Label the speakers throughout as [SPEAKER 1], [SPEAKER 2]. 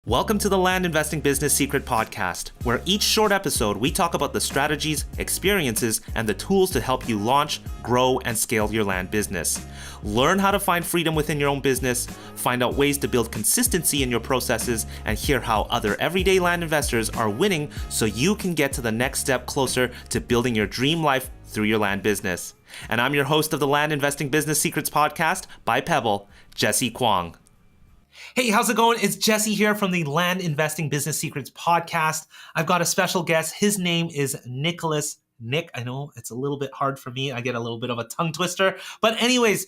[SPEAKER 1] Welcome to the Land Investing Business Secret Podcast, where each short episode we talk about the strategies, experiences, and the tools to help you launch, grow, and scale your land business. Learn how to find freedom within your own business, find out ways to build consistency in your processes, and hear how other everyday land investors are winning so you can get to the next step closer to building your dream life through your land business. And I'm your host of the Land Investing Business Secrets Podcast by Pebble, Jessie Kwong. Hey, how's it going? It's Jessie here from the Land Investing Business Secrets Podcast. I've got a special guest. His name is Nicholas. Nick, I know it's a little bit hard for me. I get a little bit of a tongue twister. But anyways,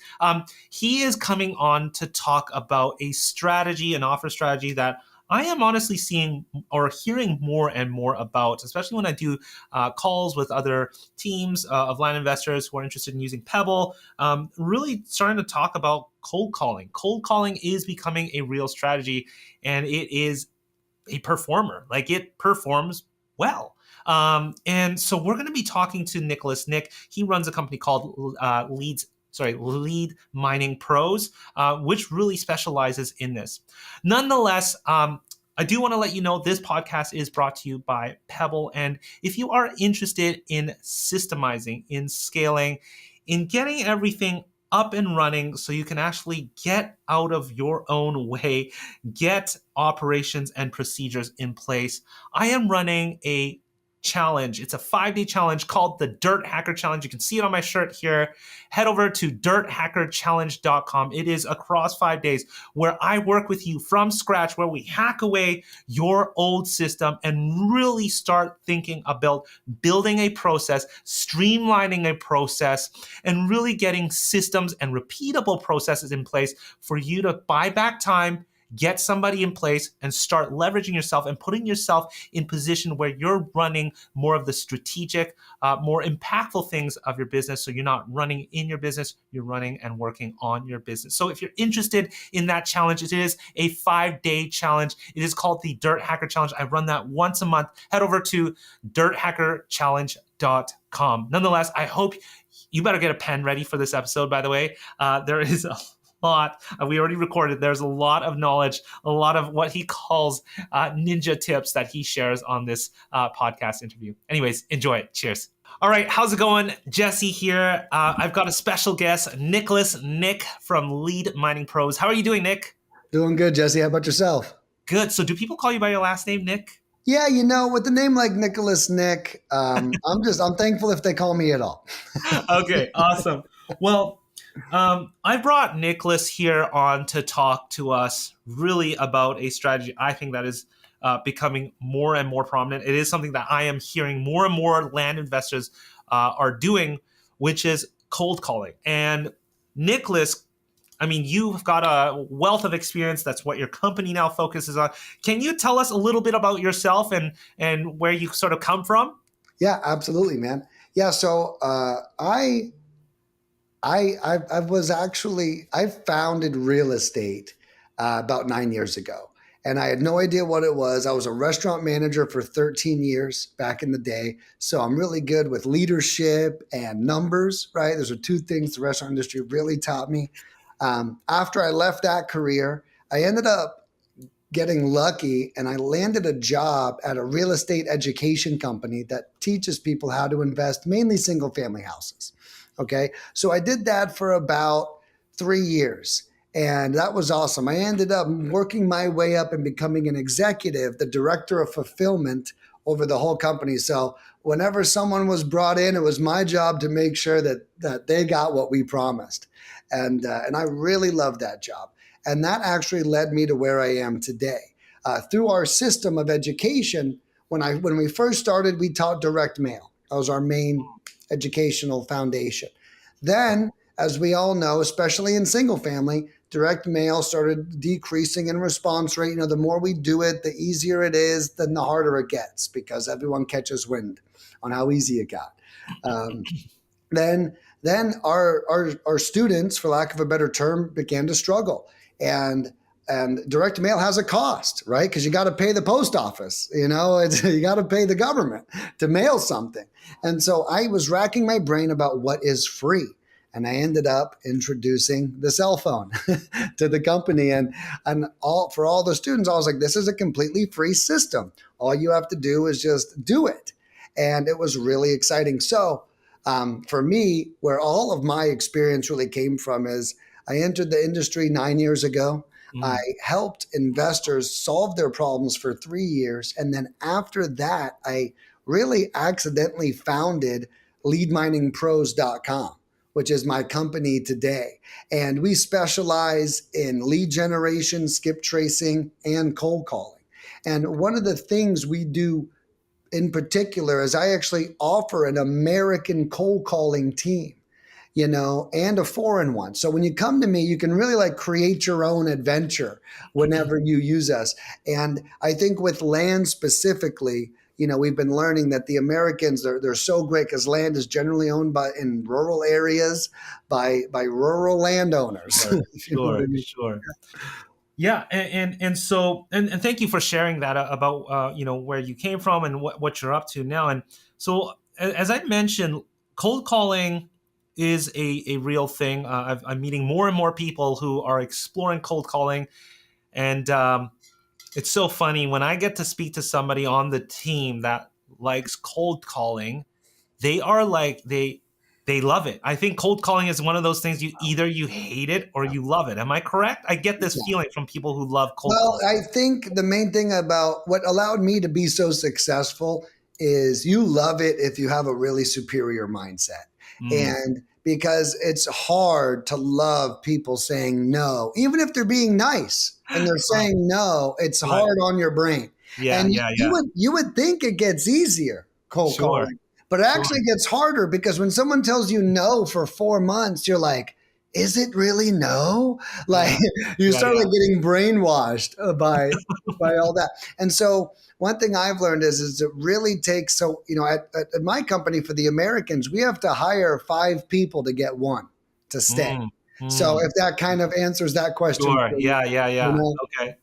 [SPEAKER 1] he is coming on to talk about a strategy, an offer strategy that I am honestly seeing or hearing more and more about, especially when I do calls with other teams of land investors who are interested in using Pebble, really starting to talk about cold calling. Cold calling is becoming a real strategy, and it is a performer. Like, it performs well. And so we're going to be talking to Nicholas. Nick, he runs a company called Lead Mining Pros, which really specializes in this. Nonetheless, I do want to let you know this podcast is brought to you by Pebble. And if you are interested in systemizing, in scaling, in getting everything up and running so you can actually get out of your own way, get operations and procedures in place, I am running a challenge. It's a 5-day challenge called the Dirt Hacker Challenge. You can see it on my shirt here. Head over to dirthackerchallenge.com. It is across 5 days where I work with you from scratch, where we hack away your old system and really start thinking about building a process, streamlining a process, and really getting systems and repeatable processes in place for you to buy back time, get somebody in place, and start leveraging yourself and putting yourself in position where you're running more of the strategic, more impactful things of your business. So you're not running in your business, you're running and working on your business. So if you're interested in that challenge, it is a 5-day challenge. It is called the Dirt Hacker Challenge. I run that once a month. Head over to dirthackerchallenge.com. Nonetheless, I hope you better get a pen ready for this episode, by the way. There is a lot. We already recorded. There's a lot of knowledge, a lot of what he calls ninja tips that he shares on this podcast interview. Anyways, enjoy it. Cheers. All right. How's it going? Jessie here. I've got a special guest, Nick from Lead Mining Pros. How are you doing, Nick?
[SPEAKER 2] Doing good, Jessie. How about yourself?
[SPEAKER 1] Good. So do people call you by your last name, Nick?
[SPEAKER 2] Yeah, with the name like Nicholas Nick, I'm thankful if they call me at all.
[SPEAKER 1] Okay, awesome. Well, I brought Nicholas here on to talk to us really about a strategy I think that is becoming more and more prominent. It is something that I am hearing more and more land investors are doing, which is cold calling. And Nicholas, I mean, you've got a wealth of experience. That's what your company now focuses on. Can you tell us a little bit about yourself and where you sort of come from?
[SPEAKER 2] Yeah, absolutely, man. Yeah, so I founded real estate about 9 years ago, and I had no idea what it was. I was a restaurant manager for 13 years back in the day. So I'm really good with leadership and numbers, right? Those are two things the restaurant industry really taught me. After I left that career, I ended up getting lucky and I landed a job at a real estate education company that teaches people how to invest, mainly single family houses. Okay. So I did that for about 3 years and that was awesome. I ended up working my way up and becoming an executive, the director of fulfillment over the whole company. So whenever someone was brought in, it was my job to make sure that they got what we promised. And I really loved that job. And that actually led me to where I am today. Through our system of education, when we first started, we taught direct mail. That was our main educational foundation. Then, as we all know, especially in single family, direct mail started decreasing in response rate. The more we do it, the easier it is, then the harder it gets because everyone catches wind on how easy it got. Then our students, for lack of a better term, began to struggle. And direct mail has a cost, right? Because you got to pay the post office, you got to pay the government to mail something. And so I was racking my brain about what is free. And I ended up introducing the cell phone to the company. And for all the students, I was like, this is a completely free system. All you have to do is just do it. And it was really exciting. So for me, where all of my experience really came from is I entered the industry 9 years ago. I helped investors solve their problems for 3 years. And then after that, I really accidentally founded leadminingpros.com, which is my company today. And we specialize in lead generation, skip tracing, and cold calling. And one of the things we do in particular is I actually offer an American cold calling team, and a foreign one. So when you come to me, you can really like create your own adventure whenever you use us. And I think with land specifically, we've been learning that the Americans, they're so great because land is generally owned in rural areas by rural landowners.
[SPEAKER 1] Sure,
[SPEAKER 2] You know what I mean?
[SPEAKER 1] sure. Yeah, and thank you for sharing that about where you came from and what you're up to now. And so as I mentioned, cold calling is a real thing. I'm meeting more and more people who are exploring cold calling, and it's so funny when I get to speak to somebody on the team that likes cold calling. They are like they love it. I think cold calling is one of those things you hate it or you love it. Am I correct? I get this feeling from people who love cold
[SPEAKER 2] Well,
[SPEAKER 1] calling.
[SPEAKER 2] I think the main thing about what allowed me to be so successful is you love it if you have a really superior mindset.
[SPEAKER 1] Mm,
[SPEAKER 2] And because it's hard to love people saying no, even if they're being nice and they're
[SPEAKER 1] right,
[SPEAKER 2] saying no, it's
[SPEAKER 1] right.
[SPEAKER 2] hard on your brain.
[SPEAKER 1] Yeah,
[SPEAKER 2] And
[SPEAKER 1] yeah,
[SPEAKER 2] you
[SPEAKER 1] yeah.
[SPEAKER 2] would you would think it gets easier cold
[SPEAKER 1] Sure,
[SPEAKER 2] calling, but it
[SPEAKER 1] sure.
[SPEAKER 2] actually gets harder because when someone tells you no for 4 months, you're like, is it really no? Like
[SPEAKER 1] Yeah,
[SPEAKER 2] you
[SPEAKER 1] yeah,
[SPEAKER 2] start
[SPEAKER 1] yeah.
[SPEAKER 2] like getting brainwashed by all that. And so one thing I've learned is it really takes, so at my company for the Americans, we have to hire 5 people to get one to stay.
[SPEAKER 1] Mm,
[SPEAKER 2] So
[SPEAKER 1] mm.
[SPEAKER 2] if that kind of answers that question
[SPEAKER 1] Sure.
[SPEAKER 2] for you,
[SPEAKER 1] Yeah, yeah,
[SPEAKER 2] you
[SPEAKER 1] yeah.
[SPEAKER 2] know,
[SPEAKER 1] Okay.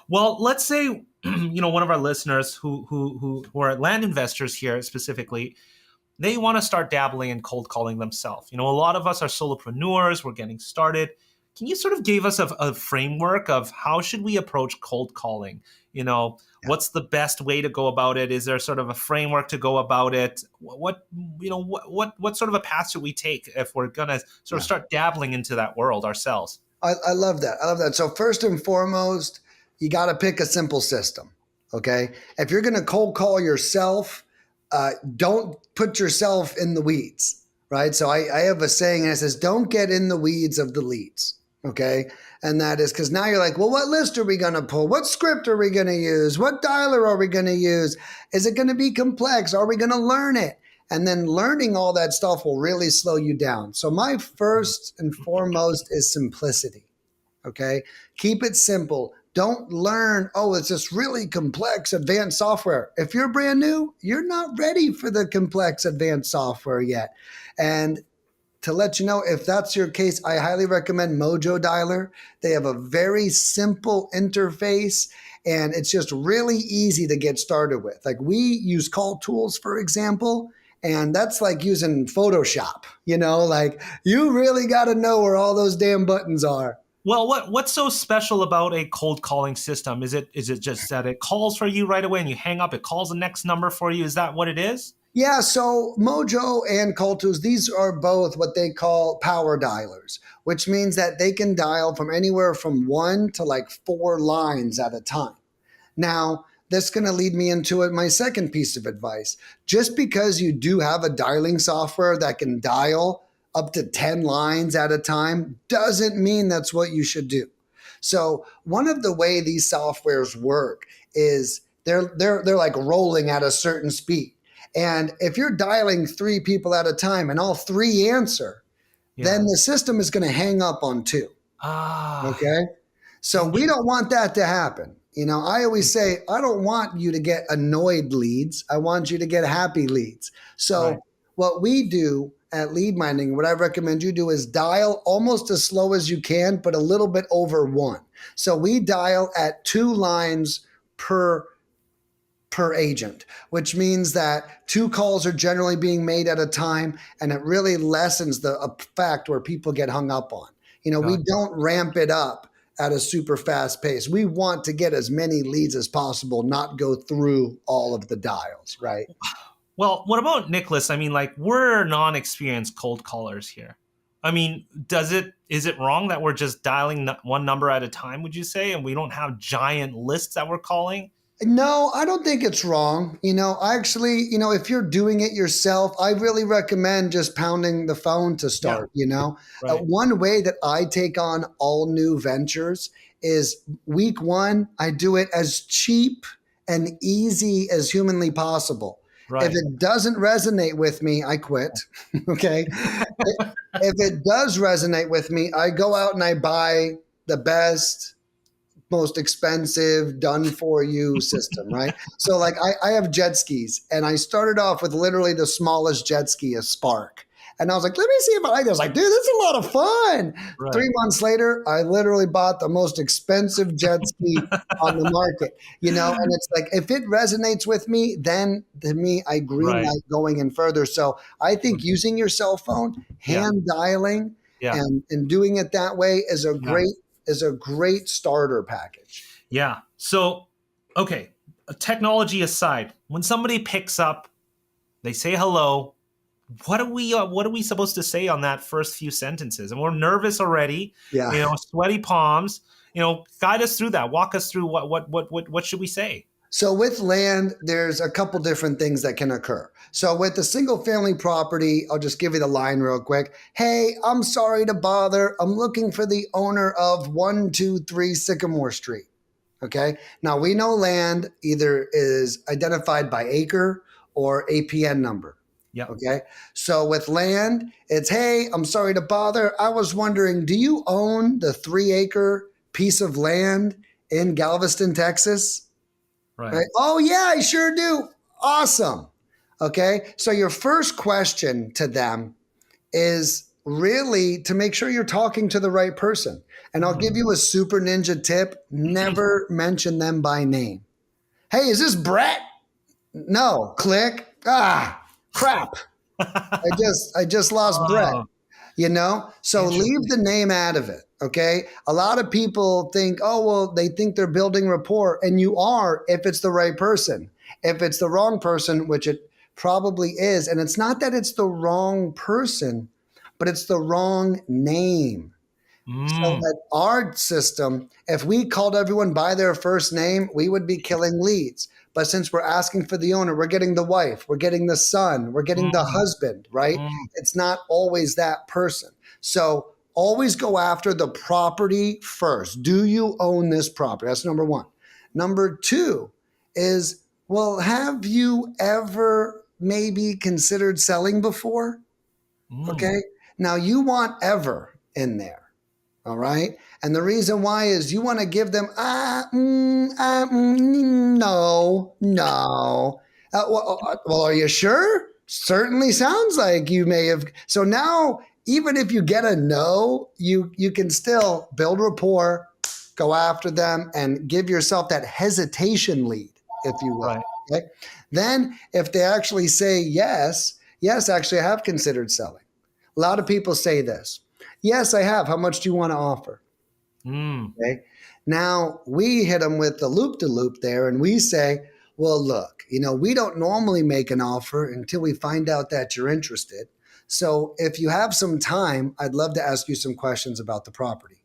[SPEAKER 1] Well, let's say one of our listeners who are land investors here specifically, they want to start dabbling in cold calling themselves. A lot of us are solopreneurs. We're getting started. Can you sort of give us a framework of how should we approach cold calling?
[SPEAKER 2] yeah,
[SPEAKER 1] What's the best way to go about it? Is there sort of a framework to go about it? What sort of a path should we take if we're gonna sort of
[SPEAKER 2] yeah.
[SPEAKER 1] start dabbling into that world ourselves?
[SPEAKER 2] I love that. I love that. So first and foremost, you got to pick a simple system. Okay. If you're going to cold call yourself, don't put yourself in the weeds. Right. So I have a saying and it says, don't get in the weeds of the leads. Okay. And that is because now you're like, well, what list are we going to pull? What script are we going to use? What dialer are we going to use? Is it going to be complex? Are we going to learn it? And then learning all that stuff will really slow you down. So, my first and foremost is simplicity. Okay. Keep it simple. Don't learn, oh, it's this really complex advanced software. If you're brand new, you're not ready for the complex advanced software yet. And to let you know, if that's your case, I highly recommend Mojo Dialer. They have a very simple interface and it's just really easy to get started with. Like we use call tools, for example, and that's like using Photoshop, like you really got to know where all those damn buttons are.
[SPEAKER 1] Well, what's so special about a cold calling system? Is it just that it calls for you right away and you hang up, it calls the next number for you? Is that what it is?
[SPEAKER 2] Yeah, so Mojo and Call Tools, these are both what they call power dialers, which means that they can dial from anywhere from 1 to 4 lines at a time. Now, that's going to lead me into my second piece of advice. Just because you do have a dialing software that can dial up to 10 lines at a time doesn't mean that's what you should do. So, one of the way these softwares work is they're like rolling at a certain speed. And if you're dialing 3 people at a time and all 3 answer,
[SPEAKER 1] Yeah.
[SPEAKER 2] then the system is going to hang up on 2.
[SPEAKER 1] Ah,
[SPEAKER 2] Okay. So we don't want that to happen. I always say, I don't want you to get annoyed leads. I want you to get happy leads.
[SPEAKER 1] right.
[SPEAKER 2] So what we do at Lead Mining, what I recommend you do is dial almost as slow as you can, but a little bit over 1. So we dial at 2 lines per per agent, which means that 2 calls are generally being made at a time, and it really lessens the fact where people get hung up on. We
[SPEAKER 1] Gotcha.
[SPEAKER 2] don't ramp it up at a super fast pace. We want to get as many leads as possible, not go through all of the dials, right?
[SPEAKER 1] Well, what about Nicholas? I mean, like, we're non-experienced cold callers here. I mean, is it wrong that we're just dialing one number at a time, would you say, and we don't have giant lists that we're calling?
[SPEAKER 2] No, I don't think it's wrong. Actually, if you're doing it yourself, I really recommend just pounding the phone to
[SPEAKER 1] Yeah,
[SPEAKER 2] start.
[SPEAKER 1] right,
[SPEAKER 2] One way that I take on all new ventures is week one, I do it as cheap and easy as humanly possible. If
[SPEAKER 1] right,
[SPEAKER 2] it doesn't resonate with me, I quit. Okay. If it does resonate with me, I go out and I buy the best, most expensive done for you system, right? So like I have jet skis, and I started off with literally the smallest jet ski, a Spark. And I was like, let me see if I like this. I was like, dude, this is a lot of fun.
[SPEAKER 1] right,
[SPEAKER 2] 3 months later, I literally bought the most expensive jet ski on the market, and it's like, if it resonates with me, then to me, I green
[SPEAKER 1] right.
[SPEAKER 2] light going in further. So I think using your cell phone,
[SPEAKER 1] Yeah,
[SPEAKER 2] hand dialing,
[SPEAKER 1] yeah,
[SPEAKER 2] and doing it that way
[SPEAKER 1] yeah,
[SPEAKER 2] is a great starter package.
[SPEAKER 1] yeah. So, okay, technology aside, when somebody picks up, they say hello. What are we supposed to say on that first few sentences? And we're nervous already,
[SPEAKER 2] Yeah.
[SPEAKER 1] sweaty palms. Guide us through that. Walk us through what should we say?
[SPEAKER 2] So with land, there's a couple different things that can occur. So with the single family property, I'll just give you the line real quick. Hey, I'm sorry to bother. I'm looking for the owner of 123 Sycamore Street. Okay. Now we know land either is identified by acre or APN number.
[SPEAKER 1] Yeah,
[SPEAKER 2] Okay. So with land, it's, hey, I'm sorry to bother. I was wondering, do you own the 3 acre piece of land in Galveston, Texas?
[SPEAKER 1] right.
[SPEAKER 2] Right? Oh, yeah, I sure do. Awesome. Okay. So your first question to them is really to make sure you're talking to the right person. And I'll give
[SPEAKER 1] Hmm.
[SPEAKER 2] you a super ninja tip: never mention them by name. Hey, is this Brett? No. Click. Ah, crap. I just lost Brett.
[SPEAKER 1] Oh,
[SPEAKER 2] So leave
[SPEAKER 1] interesting.
[SPEAKER 2] the name out of it. Okay. A lot of people think, oh, well, they think they're building rapport, and you are if it's the right person. If it's the wrong person, which it probably is, and it's not that it's the wrong person, but it's the wrong name. So
[SPEAKER 1] Mm,
[SPEAKER 2] that our system, if we called everyone by their first name, we would be killing leads. But since we're asking for the owner, we're getting the wife, we're getting the son, we're getting the
[SPEAKER 1] mm,
[SPEAKER 2] husband, right?
[SPEAKER 1] mm.
[SPEAKER 2] It's not always that person. So always go after the property first. Do you own this property? That's number one. Number two is, well, have you ever maybe considered selling before?
[SPEAKER 1] Mm.
[SPEAKER 2] Okay. Now you want ever in there. All right. And the reason why is you want to give them, no, no. Well, are you sure? Certainly sounds like you may have. So now, even if you get a no, you can still build rapport, go after them, and give yourself that hesitation lead, if you will.
[SPEAKER 1] Right.
[SPEAKER 2] Okay. Then, if they actually say yes, yes, actually, I have considered selling. A lot of people say this. Yes, I have. How much do you want to offer?
[SPEAKER 1] Mm.
[SPEAKER 2] Okay. Now we hit them with the loop to loop there, and we say, well, look, we don't normally make an offer until we find out that you're interested. So if you have some time, I'd love to ask you some questions about the property.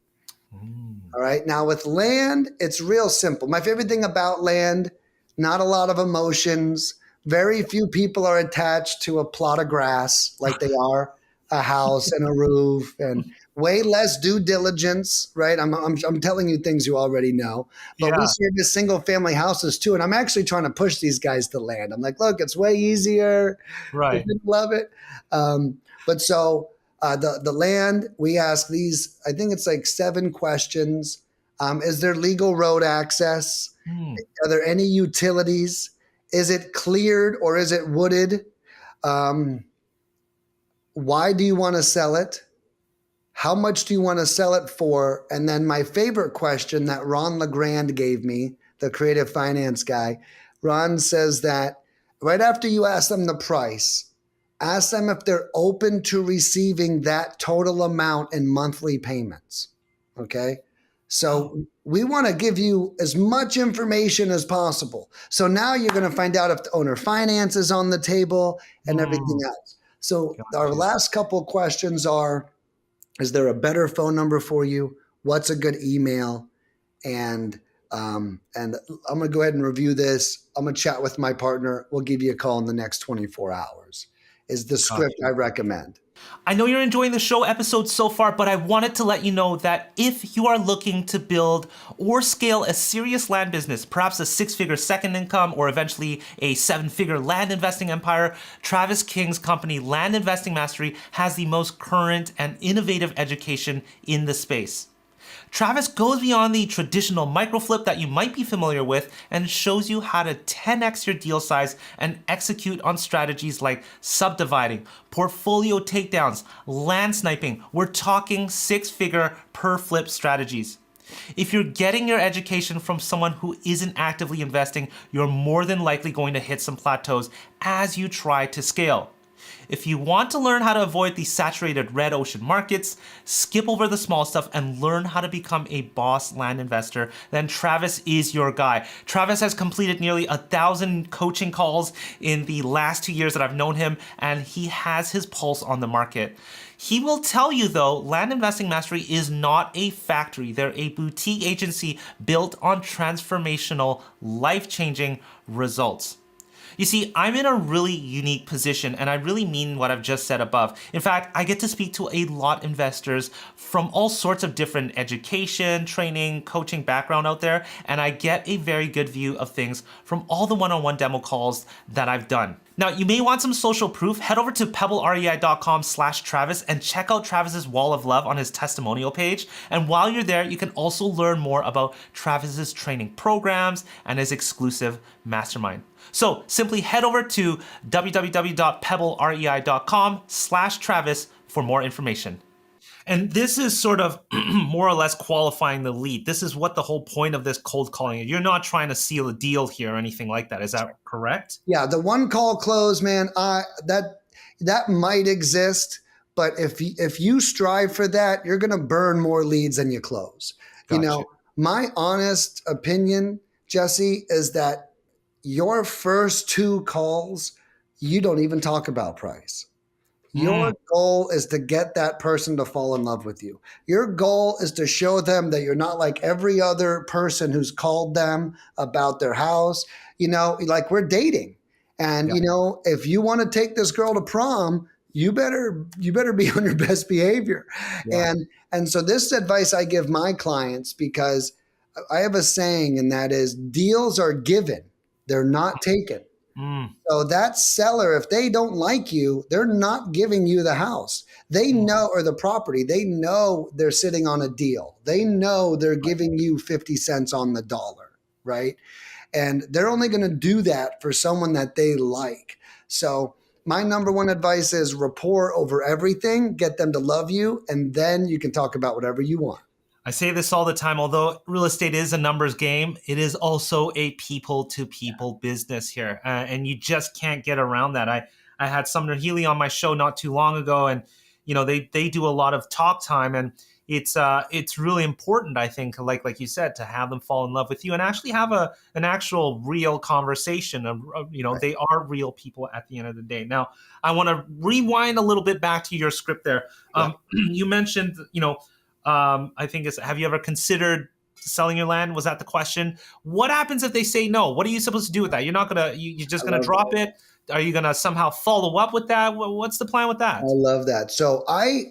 [SPEAKER 1] Mm.
[SPEAKER 2] All right. Now with land, it's real simple. My favorite thing about land, not a lot of emotions. Very few people are attached to a plot of grass like they are a house and a roof, and way less due diligence, right? I'm telling you things you already know, but we
[SPEAKER 1] Yeah.
[SPEAKER 2] service single family houses too. And I'm actually trying to push these guys to land. I'm like, look, it's way easier. They
[SPEAKER 1] Right.
[SPEAKER 2] didn't love it. But so the land, we ask these, I think it's like 7 questions. Is there legal road access?
[SPEAKER 1] Mm.
[SPEAKER 2] Are there any utilities? Is it cleared or is it wooded? Um, why do you want to sell it? How much do you want to sell it for? And then my favorite question that Ron LeGrand gave me, the creative finance guy, Ron says that right after you ask them the price, ask them if they're open to receiving that total amount in monthly payments. Okay.
[SPEAKER 1] Oh,
[SPEAKER 2] So we want to give you as much information as possible. So now you're going to find out if the owner finance is on the table and everything
[SPEAKER 1] mm,
[SPEAKER 2] else. So our
[SPEAKER 1] gotcha.
[SPEAKER 2] last couple questions are, is there a better phone number for you? What's a good email? And I'm gonna go ahead and review this. I'm gonna chat with my partner. We'll give you a call in the next 24 hours. Is the script
[SPEAKER 1] Gotcha.
[SPEAKER 2] I recommend.
[SPEAKER 1] I know you're enjoying the show episode so far, but I wanted to let you know that if you are looking to build or scale a serious land business, perhaps a 6-figure second income or eventually a 7-figure land investing empire, Travis King's company, Land Investing Mastery, has the most current and innovative education in the space. Travis goes beyond the traditional microflip that you might be familiar with and shows you how to 10x your deal size and execute on strategies like subdividing, portfolio takedowns, land sniping. We're talking 6-figure per flip strategies. If you're getting your education from someone who isn't actively investing, you're more than likely going to hit some plateaus as you try to scale. If you want to learn how to avoid the saturated red ocean markets, skip over the small stuff, and learn how to become a boss land investor, then Travis is your guy. Travis has completed nearly 1,000 coaching calls in the last 2 years that I've known him, and he has his pulse on the market. He will tell you, though, Land Investing Mastery is not a factory. They're a boutique agency built on transformational, life-changing results. You see, I'm in a really unique position, and I really mean what I've just said above. In fact, I get to speak to a lot of investors from all sorts of different education, training, coaching background out there, and I get a very good view of things from all the one-on-one demo calls that I've done. Now, you may want some social proof. Head over to pebblerei.com/Travis and check out Travis's wall of love on his testimonial page. And while you're there, you can also learn more about Travis's training programs and his exclusive mastermind. So simply head over to www.pebblerei.com/Travis for more information. And this is sort of more or less qualifying the lead. This is what the whole point of this cold calling is. You're not trying to seal a deal here or anything like that. Is that correct?
[SPEAKER 2] Yeah, the one call close, man. That might exist, but if you strive for that, you're going to burn more leads than you close. You
[SPEAKER 1] Gotcha.
[SPEAKER 2] know, my honest opinion, Jesse, is that your first 2 calls, you don't even talk about price.
[SPEAKER 1] Mm,
[SPEAKER 2] Your goal is to get that person to fall in love with you. Your goal is to show them that you're not like every other person who's called them about their house. Like we're dating. And
[SPEAKER 1] yeah.
[SPEAKER 2] if you want to take this girl to prom, you better be on your best behavior.
[SPEAKER 1] Yeah.
[SPEAKER 2] And so this advice I give my clients because I have a saying, and that is deals are given, they're not taken.
[SPEAKER 1] Mm,
[SPEAKER 2] So that seller, if they don't like you, they're not giving you the house. They
[SPEAKER 1] mm,
[SPEAKER 2] know, or the property, they know they're sitting on a deal. They know they're giving you 50 cents on the dollar, right? And they're only going to do that for someone that they like. So my number one advice is rapport over everything, get them to love you, and then you can talk about whatever you want.
[SPEAKER 1] I say this all the time. Although real estate is a numbers game, it is also a people to people business here. And you just can't get around that. I had Sumner Healy on my show not too long ago, and they do a lot of talk time, and it's really important, I think, like you said, to have them fall in love with you and actually have an actual real conversation.
[SPEAKER 2] Right.
[SPEAKER 1] They are real people at the end of the day. Now, I want to rewind a little bit back to your script there.
[SPEAKER 2] Yeah.
[SPEAKER 1] You mentioned, I think have you ever considered selling your land? Was that the question? What happens if they say no? What are you supposed to do with that? You're not gonna, you're just
[SPEAKER 2] I
[SPEAKER 1] gonna
[SPEAKER 2] love
[SPEAKER 1] drop it? Are you gonna somehow follow up with that? What's the plan with
[SPEAKER 2] I
[SPEAKER 1] that?
[SPEAKER 2] love that. So I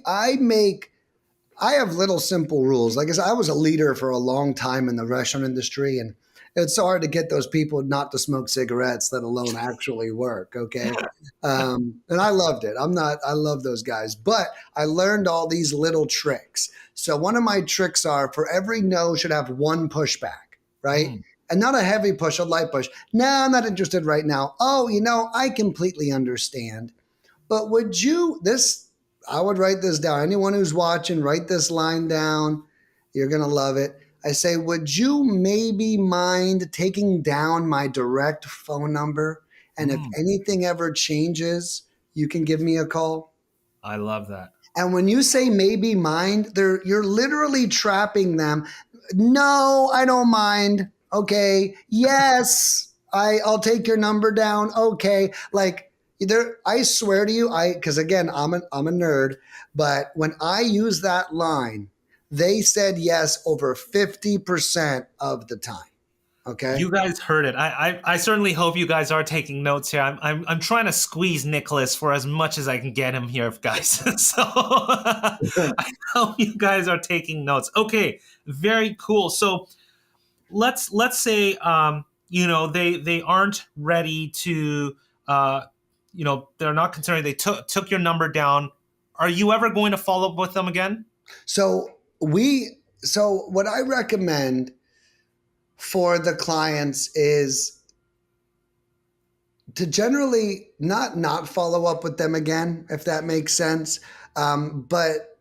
[SPEAKER 2] have little simple rules. Like I said, I was a leader for a long time in the restaurant industry, and it's so hard to get those people not to smoke cigarettes, let alone actually work. Okay. And I loved it. I love those guys, but I learned all these little tricks. So one of my tricks are for every no should have one pushback, right?
[SPEAKER 1] Mm,
[SPEAKER 2] And not a heavy push, a light push. No, I'm not interested right now. Oh, I completely understand. But I would write this down. Anyone who's watching, write this line down. You're going to love it. I say, would you maybe mind taking down my direct phone number? And if anything ever changes, you can give me a call.
[SPEAKER 1] I love that.
[SPEAKER 2] And when you say maybe mind, you're literally trapping them. No, I don't mind. Okay. Yes, I'll take your number down. Okay. Like either I swear to you, because again, I'm a nerd, but when I use that line, they said yes over 50% of the time. Okay.
[SPEAKER 1] You guys heard it. I certainly hope you guys are taking notes here. I'm trying to squeeze Nicholas for as much as I can get him here, guys. So I hope you guys are taking notes. Okay, very cool. So let's say they aren't ready to they're not considering they took your number down. Are you ever going to follow up with them again?
[SPEAKER 2] So what I recommend for the clients is to generally not follow up with them again, if that makes sense, but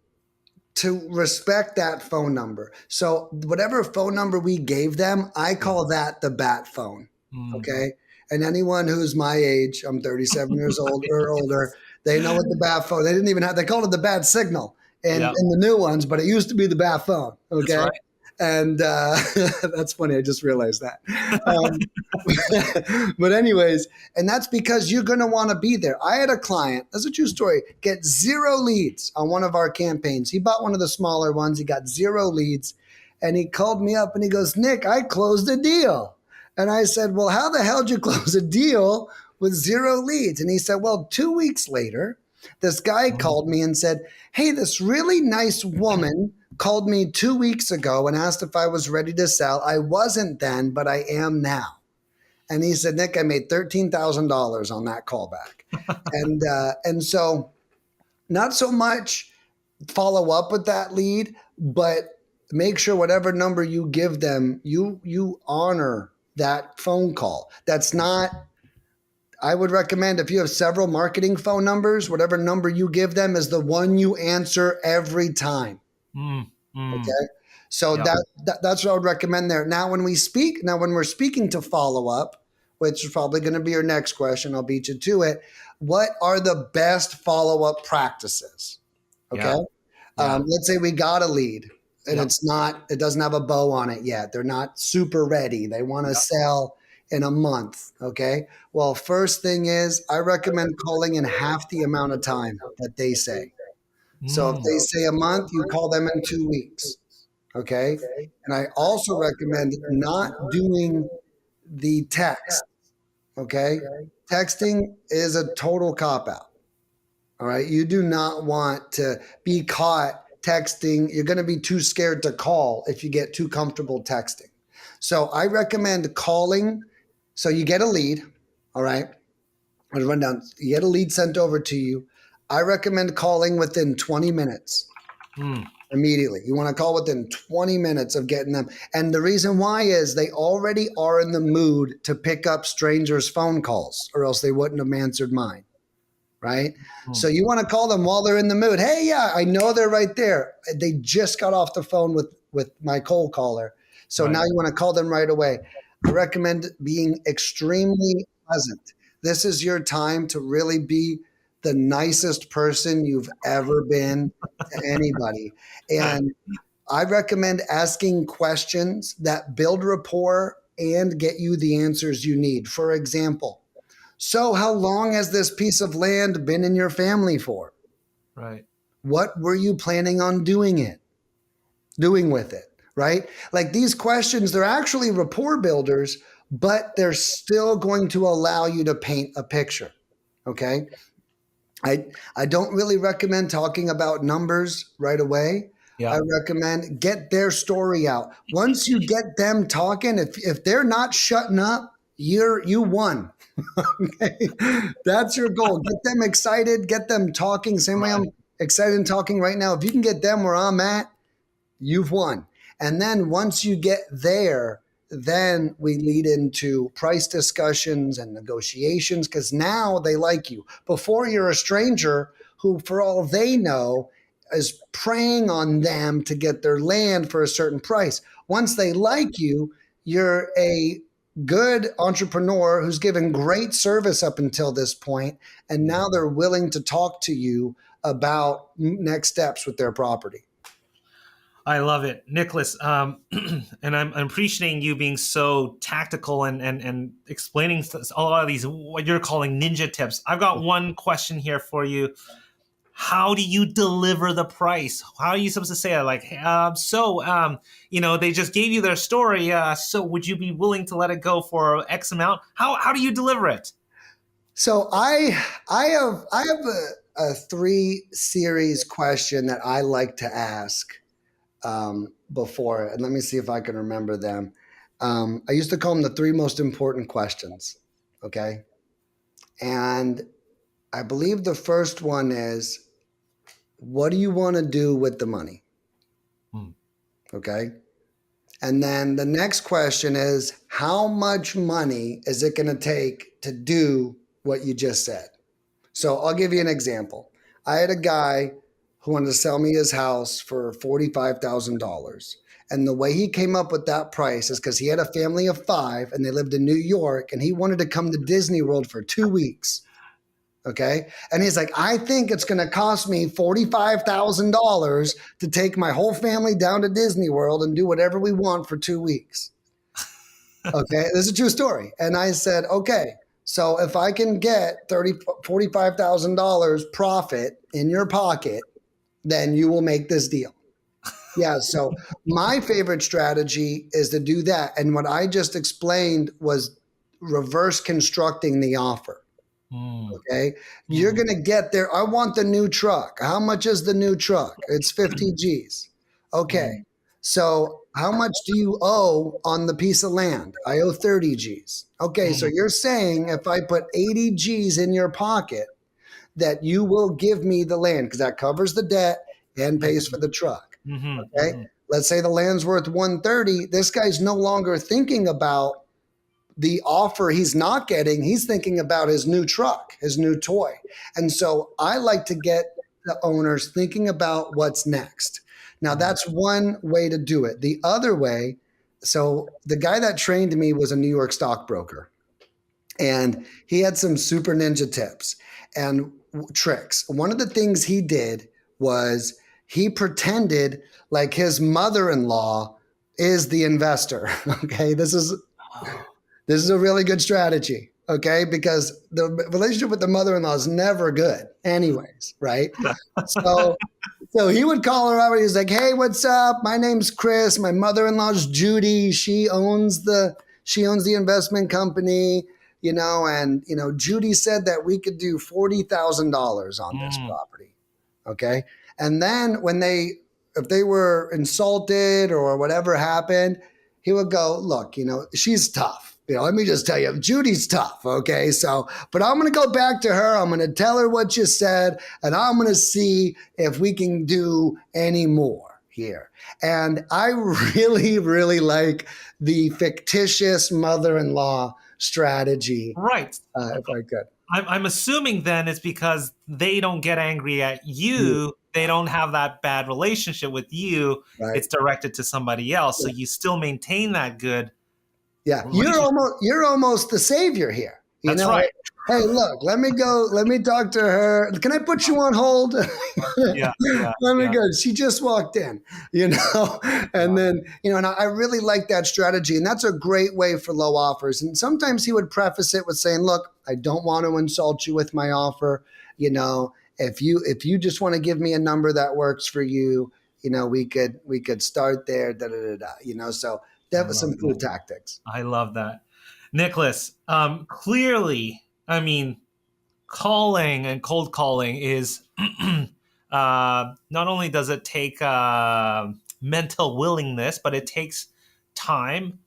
[SPEAKER 2] to respect that phone number. So whatever phone number we gave them, I call that the bat phone. Okay. And anyone who's my age, I'm 37 years old or older, they know what the bat phone. They called it the bat signal in the new ones, but it used to be the bat phone. Okay.
[SPEAKER 1] That's right.
[SPEAKER 2] And that's funny. I just realized that. But anyways, and that's because you're going to want to be there. I had a client, that's a true story, get 0 leads on one of our campaigns. He bought one of the smaller ones. He got 0 leads. And he called me up and he goes, Nick, I closed a deal. And I said, well, how the hell did you close a deal with 0 leads? And he said, well, 2 weeks later, this guy called me and said, hey, this really nice woman called me 2 weeks ago and asked if I was ready to sell. I wasn't then, but I am now. And he said, Nick, I made $13,000 on that callback. And so not so much follow up with that lead, but make sure whatever number you give them, you honor that phone call. That's not, I would recommend if you have several marketing phone numbers, whatever number you give them is the one you answer every time. Okay. So that's what I would recommend there. Now, when we're speaking to follow up, which is probably going to be your next question, I'll beat you to it. What are the best follow up practices? Okay. Let's say we got a lead and it doesn't have a bow on it yet. They're not super ready. They want to sell in a month. Okay. Well, first thing is I recommend calling in half the amount of time that they say. So if they say a month, you call them in 2 weeks. Okay. And I also recommend not doing the text. Okay. Texting is a total cop out. All right. You do not want to be caught texting. You're going to be too scared to call if you get too comfortable texting. So I recommend calling. So you get a lead. All right. I'll run down. You get a lead sent over to you. I recommend calling within 20 minutes immediately. You want to call within 20 minutes of getting them. And the reason why is they already are in the mood to pick up strangers' phone calls or else they wouldn't have answered mine. Right? So you want to call them while they're in the mood. Hey, yeah, I know they're right there. They just got off the phone with my cold caller. So now you want to call them right away. I recommend being extremely pleasant. This is your time to really be the nicest person you've ever been to anybody. And I recommend asking questions that build rapport and get you the answers you need. For example, so how long has this piece of land been in your family for?
[SPEAKER 1] Right.
[SPEAKER 2] What were you planning on doing with it? Right? Like these questions, they're actually rapport builders, but they're still going to allow you to paint a picture. Okay. I don't really recommend talking about numbers right away. I recommend get their story out. Once you get them talking, if they're not shutting up, you won. Okay. That's your goal. Get them excited, get them talking. Same way I'm excited and talking right now. If you can get them where I'm at, you've won. And then once you get there, then we lead into price discussions and negotiations because now they like you. Before you're a stranger who, for all they know, is preying on them to get their land for a certain price. Once they like you, you're a good entrepreneur who's given great service up until this point, and now they're willing to talk to you about next steps with their property.
[SPEAKER 1] I love it, Nicholas. And I'm appreciating you being so tactical and explaining a lot of these, what you're calling ninja tips. I've got one question here for you. How do you deliver the price? How are you supposed to say it? Like, they just gave you their story. So would you be willing to let it go for X amount? How do you deliver it?
[SPEAKER 2] So I have a 3 series question that I like to ask before, and let me see if I can remember them. I used to call them the 3 most important questions. Okay, and I believe the first one is, what do you want to do with the money? Okay. And then the next question is, how much money is it going to take to do what you just said? So I'll give you an example. I had a guy who wanted to sell me his house for $45,000. And the way he came up with that price is because he had a family of 5 and they lived in New York, and he wanted to come to Disney World for 2 weeks. Okay. And he's like, I think it's going to cost me $45,000 to take my whole family down to Disney World and do whatever we want for 2 weeks. Okay. This is a true story. And I said, okay, so if I can get $45,000 profit in your pocket, then you will make this deal. Yeah. So my favorite strategy is to do that. And what I just explained was reverse constructing the offer. Okay. You're going to get there. I want the new truck. How much is the new truck? It's 50 G's. Okay. So how much do you owe on the piece of land? I owe 30 G's. Okay. So you're saying if I put 80 G's in your pocket, that you will give me the land, because that covers the debt and pays for the truck. Okay. Let's say the land's worth 130. This guy's no longer thinking about the offer he's not getting. He's thinking about his new truck, his new toy. And so I like to get the owners thinking about what's next. Now, that's one way to do it. The other way, so the guy that trained me was a New York stockbroker, and he had some super ninja tips and tricks. One of the things he did was he pretended like his mother-in-law is the investor. Okay, this is a really good strategy, okay? Because the relationship with the mother-in-law is never good anyways, right? So he would call her up and he's like, hey, what's up? My name's Chris. My mother-in-law's Judy. She owns the investment company, and Judy said that we could do $40,000 on this property. Okay. And then if they were insulted or whatever happened, he would go, look, she's tough. Let me just tell you, Judy's tough. Okay. But I'm going to go back to her. I'm going to tell her what you said, and I'm going to see if we can do any more here. And I really, really like the fictitious mother-in-law strategy.
[SPEAKER 1] Right.
[SPEAKER 2] If I could.
[SPEAKER 1] I'm assuming then it's because they don't get angry at you. They don't have that bad relationship with you. Right. It's directed to somebody else. Yeah. So you still maintain that good.
[SPEAKER 2] Yeah, you're almost the savior here.
[SPEAKER 1] That's right.
[SPEAKER 2] Hey, look, let me talk to her. Can I put you on hold?
[SPEAKER 1] Yeah.
[SPEAKER 2] Let me go. She just walked in, and then, and I really like that strategy. And that's a great way for low offers. And sometimes he would preface it with saying, look, I don't want to insult you with my offer. If you just want to give me a number that works for you, we could start there, so that was some cool tactics.
[SPEAKER 1] I love that. Nicholas, clearly, calling and cold calling is not only does it take mental willingness, but it takes time.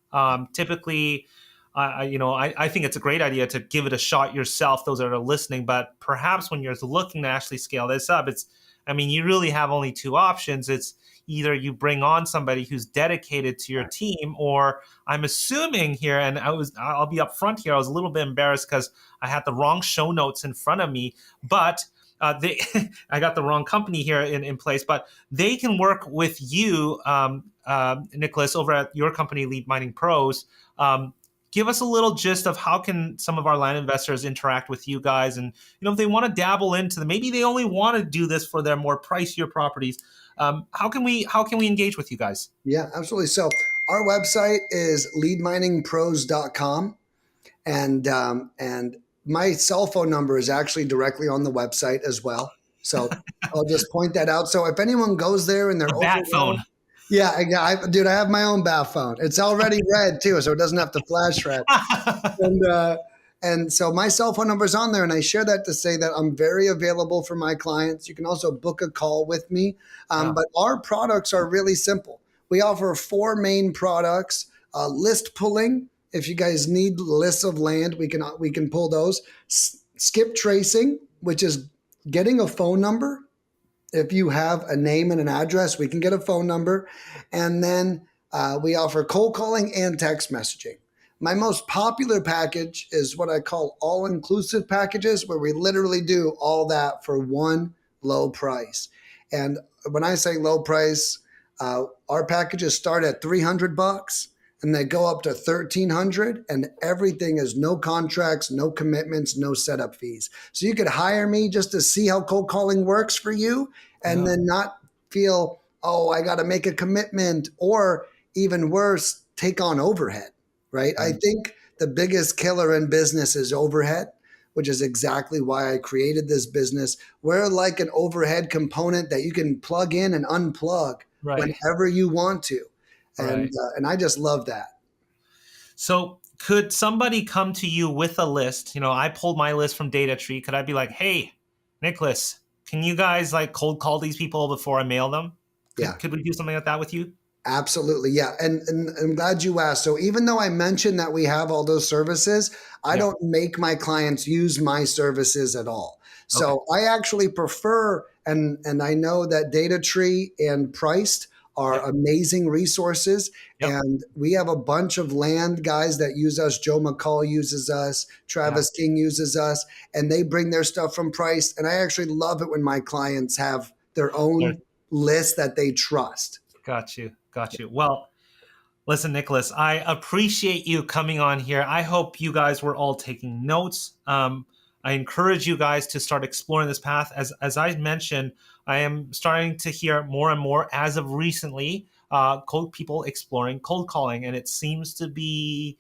[SPEAKER 1] Typically, I think it's a great idea to give it a shot yourself, those that are listening, but perhaps when you're looking to actually scale this up, you really have only 2 options. It's either you bring on somebody who's dedicated to your team, or I'm assuming here, and I'll be upfront here, I was a little bit embarrassed because I had the wrong show notes in front of me, but they I got the wrong company here in place, but they can work with you, Nicholas, over at your company, Lead Mining Pros. Give us a little gist of how can some of our land investors interact with you guys, and if they want to dabble into maybe they only want to do this for their more pricier properties. How can we engage with you guys?
[SPEAKER 2] Yeah, absolutely. So our website is leadminingpros.com, and my cell phone number is actually directly on the website as well. So I'll just point that out. So if anyone goes there and they're
[SPEAKER 1] A bat phone.
[SPEAKER 2] overwhelmed, dude, I have my own bat phone. It's already red too, so it doesn't have to flash red. And so my cell phone number is on there, and I share that to say that I'm very available for my clients. You can also book a call with me. But our products are really simple. We offer 4 main products: list pulling. If you guys need lists of land, we can pull those. Skip tracing, which is getting a phone number. If you have a name and an address, we can get a phone number. And then we offer cold calling and text messaging. My most popular package is what I call all-inclusive packages, where we literally do all that for one low price. And when I say low price, our packages start at $300 and they go up to $1,300, and everything is no contracts, no commitments, no setup fees. So you could hire me just to see how cold calling works for you, and then not feel, oh, I got to make a commitment, or even worse, take on overhead. Right? I think the biggest killer in business is overhead, which is exactly why I created this business. We're like an overhead component that you can plug in and unplug whenever you want to. And I just love that.
[SPEAKER 1] So could somebody come to you with a list? I pulled my list from DataTree. Could I be like, hey, Nicholas, can you guys cold call these people before I mail them? Could we do something like that with you?
[SPEAKER 2] Absolutely. Yeah. And I'm glad you asked. So even though I mentioned that we have all those services, I don't make my clients use my services at all. So I actually prefer, and I know that DataTree and Priced are amazing resources. And we have a bunch of land guys that use us. Joe McCall uses us. Travis King uses us. And they bring their stuff from Priced. And I actually love it when my clients have their own list that they trust.
[SPEAKER 1] Got you. Well, listen, Nicholas, I appreciate you coming on here. I hope you guys were all taking notes. I encourage you guys to start exploring this path. As I mentioned, I am starting to hear more and more as of recently, people exploring cold calling, and it seems to be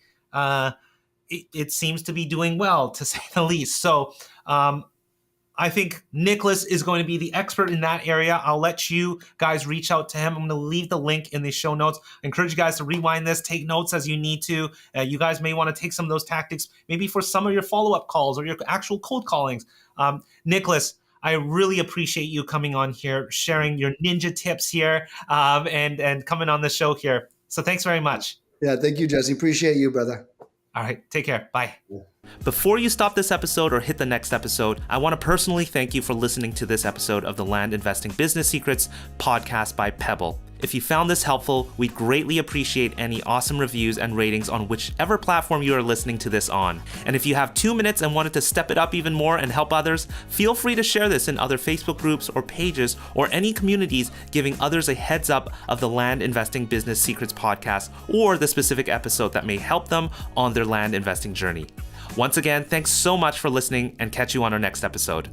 [SPEAKER 1] it seems to be doing well, to say the least. So I think Nicholas is going to be the expert in that area. I'll let you guys reach out to him. I'm going to leave the link in the show notes. I encourage you guys to rewind this, take notes as you need to. You guys may want to take some of those tactics, maybe for some of your follow-up calls or your actual cold callings. Nicholas, I really appreciate you coming on here, sharing your ninja tips here, and coming on the show here. So thanks very much.
[SPEAKER 2] Yeah, thank you, Jesse. Appreciate you, brother.
[SPEAKER 1] All right, take care. Bye. Before you stop this episode or hit the next episode, I want to personally thank you for listening to this episode of the Land Investing Business Secrets podcast by Pebble. If you found this helpful, we'd greatly appreciate any awesome reviews and ratings on whichever platform you are listening to this on. And if you have 2 minutes and wanted to step it up even more and help others, feel free to share this in other Facebook groups or pages or any communities, giving others a heads up of the Land Investing Business Secrets podcast or the specific episode that may help them on their land investing journey. Once again, thanks so much for listening, and catch you on our next episode.